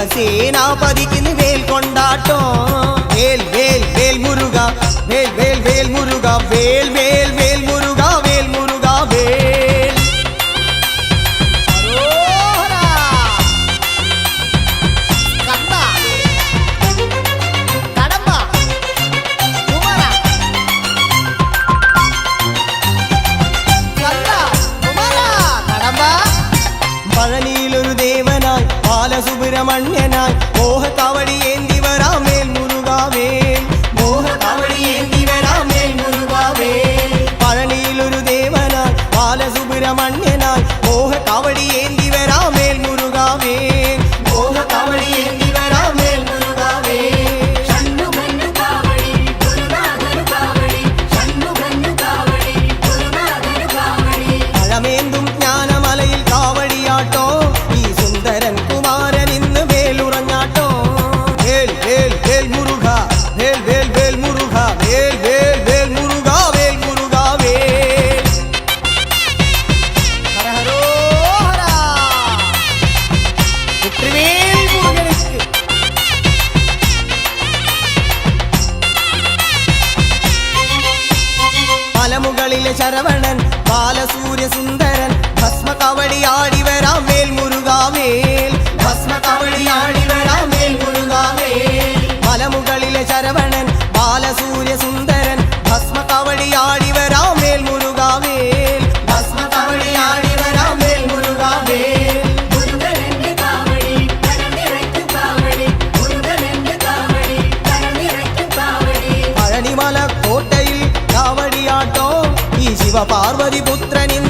சிவசேனாபதிக்கு வேல் கொண்டாட்டம் வேல் வேல் வேல் முருகா வேல் வேல் வேல் முருகா வேல் வேல் வேல் முருகா வேல் முருகா வேல் பழனியிலொரு தேவனாய் பாலசுப்பிரமணியனாய் மோக காவடி ஏந்தி வரா மேல் முருகாவேல் மோக காவடி ஏந்தி வரா மேல் முருகாவேல் பழனியிலொரு தேவனாய் பாலசுப்பிரமணியனாய் மோக காவடி ஏந்தி வரா மேல் முருகாவேல் மோக காவடி ஏந்தி வரா மேல் முருகாவேல் பழமேந்தும் ஞானமலையில் காவடியாட்டோ நீ சுந்தரன் குமாரன் இന്ന് வேலுறഞ്ഞാട്ടോ வேல் வேல் வேல் முருகா வேல் வேல் வேல் முருகா வேல் வேல் வேல் முருகா வேல் முருகா வேல் ஹரஹரோஹரா வெற்றிவேல் முருகனுக்கு മലമുകളിലെ ശരവണൻ ബാലസൂര്യ സുന്ദരൻ ഭസ്മ കവടി ആടി വരാം വേൽ മുരുകാവേൽ ഭസ്മ കവടി ആടി വരാം വേൽ മുരുകാവേൽ മലമുകളിലെ ശരവണൻ ബാലസൂര്യ സുന്ദരൻ ഭസ്മ കവടി ആടി വരാം വേൽ മുരുകാവേൽ ഭസ്മ കവടി ആടി വരാം വേൽ മുരുകാവേൽ പഴനിമല കോട്ടയിൽ കാവടിയാട്ടോ ഈ ശിവപാർവതി പുത്രനിൻ